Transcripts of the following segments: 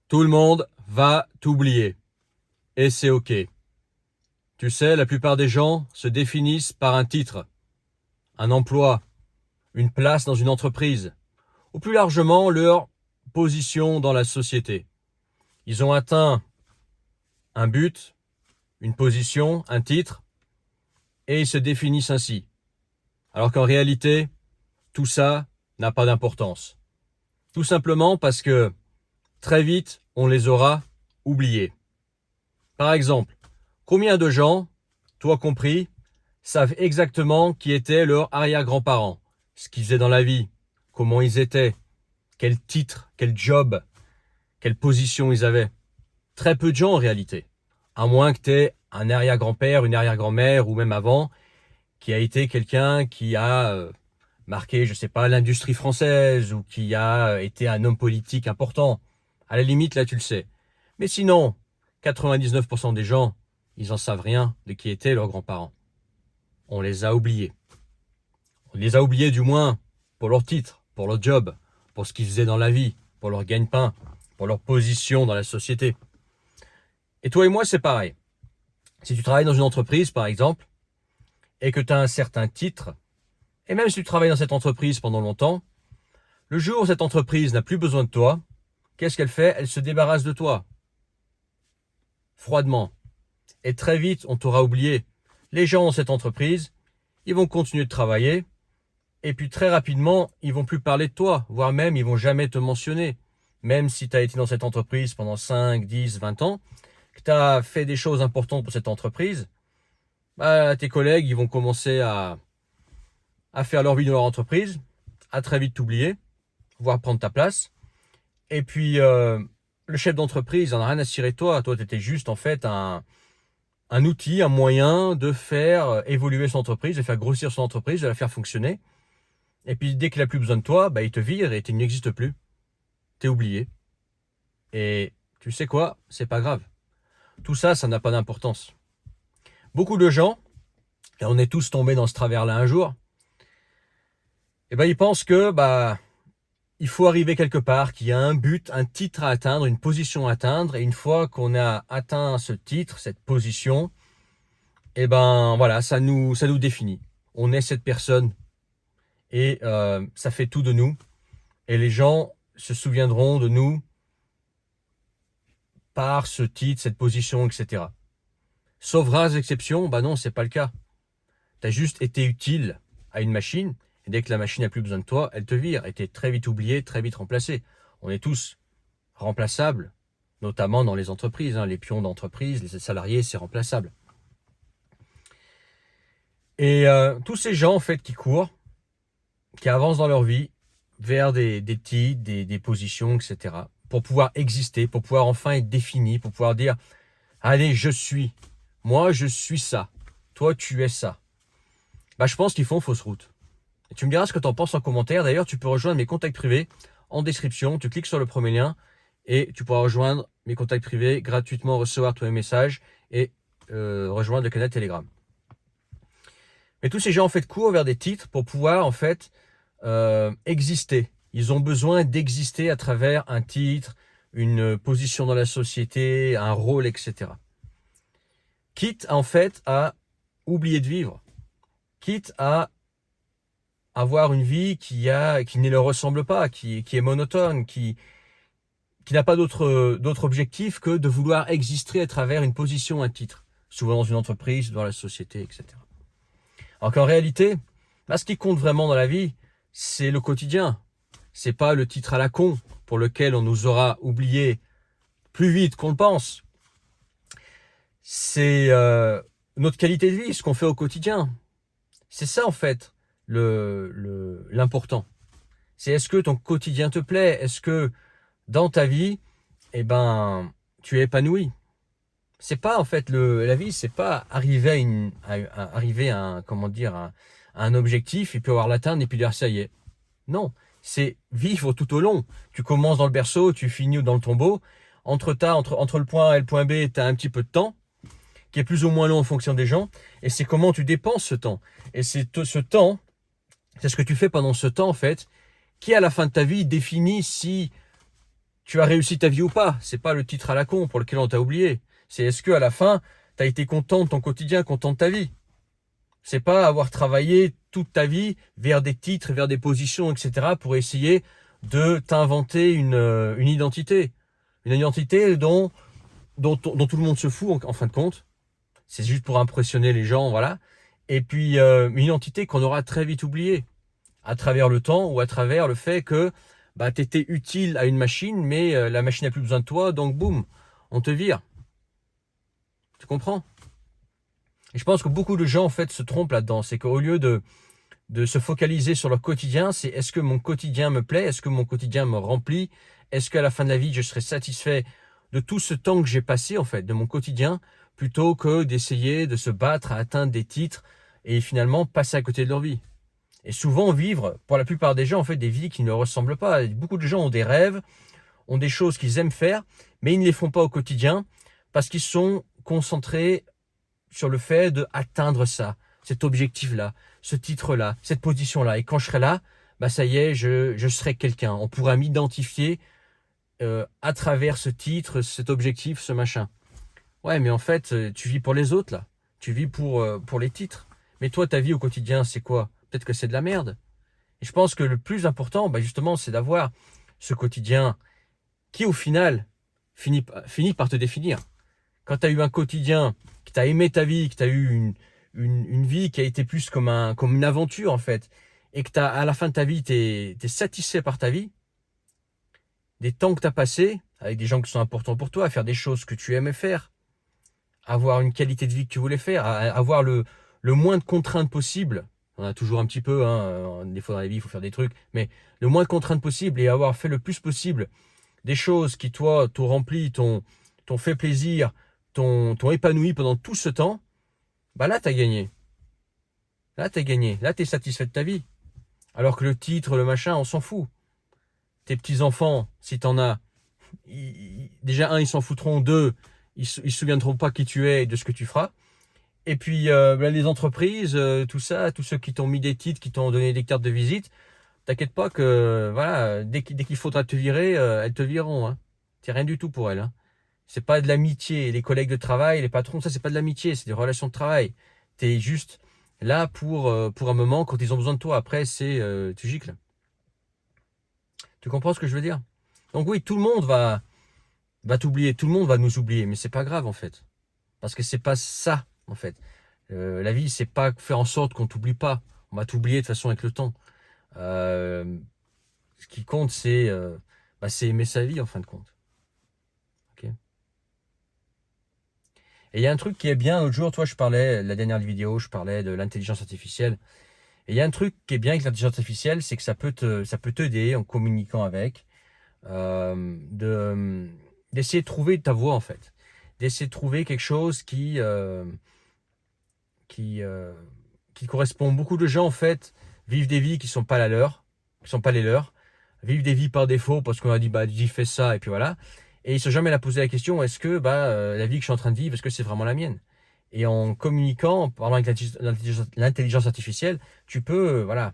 Tout le monde va t'oublier. Et c'est ok. Tu sais, la plupart des gens se définissent par un titre, un emploi, une place dans une entreprise, ou plus largement leur position dans la société. Ils ont atteint un but, une position, un titre, et ils se définissent ainsi. Alors qu'en réalité, tout ça n'a pas d'importance. Tout simplement parce que très vite, on les aura oubliés. Par exemple, combien de gens, toi compris, savent exactement qui étaient leurs arrière-grands-parents, ce qu'ils faisaient dans la vie, comment ils étaient, quel titre, quel job, quelle position ils avaient? Très peu de gens en réalité. À moins que tu aies un arrière-grand-père, une arrière-grand-mère ou même avant, qui a été quelqu'un qui a marqué, je sais pas, l'industrie française ou qui a été un homme politique important. À la limite, là, tu le sais. Mais sinon, 99% des gens, ils en savent rien de qui étaient leurs grands-parents. On les a oubliés. On les a oubliés du moins pour leur titre, pour leur job, pour ce qu'ils faisaient dans la vie, pour leur gagne-pain, pour leur position dans la société. Et toi et moi, c'est pareil. Si tu travailles dans une entreprise, par exemple, et que tu as un certain titre, et même si tu travailles dans cette entreprise pendant longtemps, le jour où cette entreprise n'a plus besoin de toi, qu'est-ce qu'elle fait? Elle se débarrasse de toi. Froidement. Et très vite, on t'aura oublié. Les gens dans cette entreprise, ils vont continuer de travailler, et puis très rapidement, ils vont plus parler de toi, voire même, ils vont jamais te mentionner. Même si tu as été dans cette entreprise pendant 5, 10, 20 ans, que tu as fait des choses importantes pour cette entreprise, bah, tes collègues, ils vont commencer à faire leur vie dans leur entreprise, à très vite t'oublier, voire prendre ta place. Et puis, le chef d'entreprise, il en a rien à cirer de toi. Toi, tu étais juste en fait un outil, un moyen de faire évoluer son entreprise, de faire grossir son entreprise, de la faire fonctionner. Et puis, dès qu'il n'a plus besoin de toi, bah, il te vire et tu n'existes plus. Tu es oublié. Et tu sais quoi? C'est pas grave. Tout ça, ça n'a pas d'importance. Beaucoup de gens, et on est tous tombés dans ce travers-là un jour, et ben, ils pensent que il faut arriver quelque part, qu'il y a un but, un titre à atteindre, une position à atteindre, et une fois qu'on a atteint ce titre, cette position, et ben voilà, ça nous définit. On est cette personne et ça fait tout de nous. Et les gens se souviendront de nous par ce titre, cette position, etc. Sauf rares exceptions, non, c'est pas le cas. Tu as juste été utile à une machine, et dès que la machine n'a plus besoin de toi, elle te vire, et tu es très vite oublié, très vite remplacé. On est tous remplaçables, notamment dans les entreprises, les pions d'entreprise, les salariés, c'est remplaçable. Et tous ces gens en fait qui courent, qui avancent dans leur vie vers des titres, des positions, etc. pour pouvoir exister, pour pouvoir enfin être défini, pour pouvoir dire allez, moi je suis ça, toi tu es ça. Je pense qu'ils font fausse route. Et tu me diras ce que tu en penses en commentaire. D'ailleurs, tu peux rejoindre mes contacts privés en description. Tu cliques sur le premier lien et tu pourras rejoindre mes contacts privés, gratuitement recevoir tous mes messages et rejoindre le canal Telegram. Mais tous ces gens en fait courent vers des titres pour pouvoir en fait exister. Ils ont besoin d'exister à travers un titre, une position dans la société, un rôle, etc. Quitte en fait à oublier de vivre, quitte à avoir une vie qui ne leur ressemble pas, qui est monotone, qui n'a pas d'autre objectif que de vouloir exister à travers une position, un titre, souvent dans une entreprise, dans la société, etc. Alors qu'en réalité, ce qui compte vraiment dans la vie, c'est le quotidien. C'est pas le titre à la con pour lequel on nous aura oublié plus vite qu'on le pense. C'est notre qualité de vie, ce qu'on fait au quotidien. C'est ça en fait l'important. C'est est-ce que ton quotidien te plaît? Est-ce que dans ta vie, tu es épanoui? C'est pas en fait la vie, c'est pas arriver à un objectif et puis avoir l'atteindre et puis dire ça y est. Non, c'est vivre tout au long. Tu commences dans le berceau, tu finis dans le tombeau. Entre le point A et le point B, tu as un petit peu de temps qui est plus ou moins long en fonction des gens. Et c'est comment tu dépenses ce temps. Et c'est ce temps, c'est ce que tu fais pendant ce temps en fait, qui à la fin de ta vie définit si tu as réussi ta vie ou pas. C'est pas le titre à la con pour lequel on t'a oublié. C'est est-ce que à la fin, tu as été content de ton quotidien, content de ta vie. C'est pas avoir travaillé toute ta vie vers des titres, vers des positions, etc. pour essayer de t'inventer une identité. Une identité dont tout le monde se fout en fin de compte. C'est juste pour impressionner les gens, voilà. Et puis une identité qu'on aura très vite oubliée à travers le temps ou à travers le fait que bah, tu étais utile à une machine, mais la machine n'a plus besoin de toi, donc boum, on te vire. Tu comprends? Et je pense que beaucoup de gens en fait se trompent là-dedans. C'est qu'au lieu de se focaliser sur leur quotidien, c'est est-ce que mon quotidien me plaît? Est-ce que mon quotidien me remplit? Est-ce qu'à la fin de la vie, je serai satisfait de tout ce temps que j'ai passé en fait, de mon quotidien, plutôt que d'essayer de se battre à atteindre des titres et finalement passer à côté de leur vie? Et souvent vivre, pour la plupart des gens, en fait, des vies qui ne leur ressemblent pas. Beaucoup de gens ont des rêves, ont des choses qu'ils aiment faire, mais ils ne les font pas au quotidien parce qu'ils sont concentrés sur le fait d'atteindre ça, cet objectif-là, ce titre-là, cette position-là. Et quand je serai là, bah ça y est, je serai quelqu'un. On pourra m'identifier à travers ce titre, cet objectif, ce machin. Ouais, mais en fait, tu vis pour les autres, là. Tu vis pour les titres. Mais toi, ta vie au quotidien, c'est quoi? Peut-être que c'est de la merde. Et je pense que le plus important, bah justement, c'est d'avoir ce quotidien qui, au final, finit par te définir. Quand tu as eu un quotidien, que tu as aimé ta vie, que tu as eu une vie qui a été plus comme une aventure, en fait, et que à la fin de ta vie, tu es satisfait par ta vie, des temps que tu as passés avec des gens qui sont importants pour toi, à faire des choses que tu aimais faire, avoir une qualité de vie que tu voulais faire, avoir le moins de contraintes possible. On a toujours un petit peu, hein, des fois dans la vie, il faut faire des trucs, mais le moins de contraintes possible et avoir fait le plus possible des choses qui, toi, t'ont rempli, t'ont fait plaisir, t'ont épanoui pendant tout ce temps, bah là, t'as gagné. Là, t'as gagné. Là, t'es satisfait de ta vie. Alors que le titre, le machin, on s'en fout. Tes petits-enfants, si t'en as, déjà, un, ils s'en foutront. Deux, ils se souviendront pas qui tu es et de ce que tu feras. Et puis, bah, les entreprises, tout ça, tous ceux qui t'ont mis des titres, qui t'ont donné des cartes de visite, t'inquiète pas que, voilà, dès qu'il faudra te virer, elles te vireront. Hein. C'est rien du tout pour elles. Hein. C'est pas de l'amitié. Les collègues de travail, les patrons, ça, c'est pas de l'amitié, c'est des relations de travail. T'es juste là pour un moment quand ils ont besoin de toi. Après, tu gicles. Tu comprends ce que je veux dire? Donc oui, tout le monde va t'oublier, tout le monde va nous oublier, mais c'est pas grave en fait. Parce que c'est pas ça, en fait. La vie, c'est pas faire en sorte qu'on t'oublie pas. On va t'oublier de toute façon avec le temps. Ce qui compte, c'est aimer sa vie en fin de compte. Okay. Et il y a un truc qui est bien, l'autre jour, toi, je parlais, la dernière vidéo, je parlais de l'intelligence artificielle. Et il y a un truc qui est bien avec l'intelligence artificielle, c'est que ça peut t'aider en communiquant avec, d'essayer de trouver ta voix en fait. D'essayer de trouver quelque chose qui correspond. Beaucoup de gens en fait vivent des vies qui sont pas la leur, qui sont pas les leurs, vivent des vies par défaut parce qu'on a dit bah dis fais ça et puis voilà. Et ils se sont jamais la poser la question est-ce que la vie que je suis en train de vivre est-ce que c'est vraiment la mienne? Et en communiquant, en parlant avec l'intelligence artificielle, tu peux voilà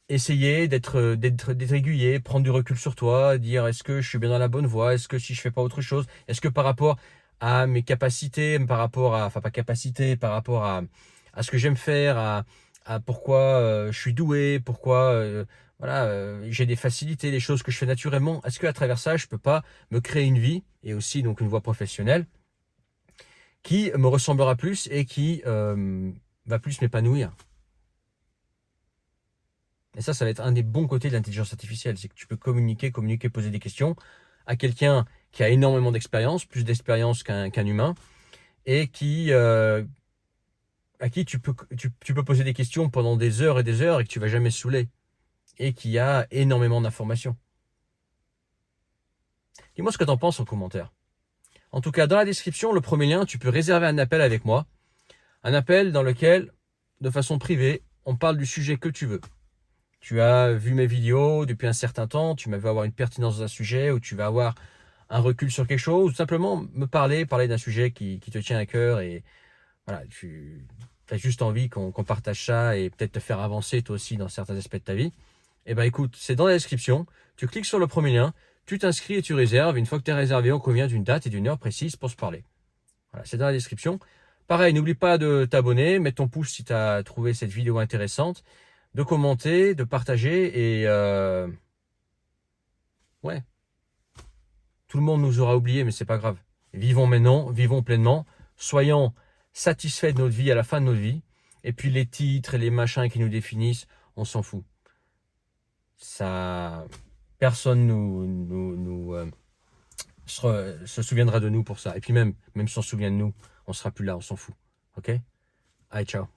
essayer d'être aiguillé, prendre du recul sur toi, dire est-ce que je suis bien dans la bonne voie, est-ce que si je fais pas autre chose, est-ce que par rapport à mes capacités, par rapport à, enfin pas capacité, par rapport à ce que j'aime faire, à pourquoi je suis doué, pourquoi voilà j'ai des facilités, des choses que je fais naturellement, est-ce que à travers ça je peux pas me créer une vie et aussi donc une voie professionnelle qui me ressemblera plus et qui va plus m'épanouir. Et ça va être un des bons côtés de l'intelligence artificielle, c'est que tu peux communiquer, poser des questions à quelqu'un qui a énormément d'expérience, plus d'expérience qu'un humain, et à qui tu peux poser des questions pendant des heures et des heures et que tu vas jamais se saouler, et qui a énormément d'informations. Dis-moi ce que tu en penses en commentaire. En tout cas, dans la description, le premier lien, tu peux réserver un appel avec moi, un appel dans lequel, de façon privée, on parle du sujet que tu veux. Tu as vu mes vidéos depuis un certain temps, tu m'as vu avoir une pertinence dans un sujet, ou tu vas avoir un recul sur quelque chose, ou simplement me parler d'un sujet qui te tient à cœur, et voilà, tu as juste envie qu'on partage ça, et peut-être te faire avancer toi aussi dans certains aspects de ta vie. Eh ben écoute, c'est dans la description. Tu cliques sur le premier lien, tu t'inscris et tu réserves. Une fois que tu es réservé, on convient d'une date et d'une heure précise pour se parler. Voilà, c'est dans la description. Pareil, n'oublie pas de t'abonner, mettre ton pouce si tu as trouvé cette vidéo intéressante, de commenter, de partager et ouais, tout le monde nous aura oubliés, mais c'est pas grave. Vivons maintenant, vivons pleinement, soyons satisfaits de notre vie à la fin de notre vie. Et puis les titres et les machins qui nous définissent, on s'en fout. Ça, personne se souviendra de nous pour ça. Et puis même si on se souvient de nous, on sera plus là, on s'en fout. Ok? Allez, ciao.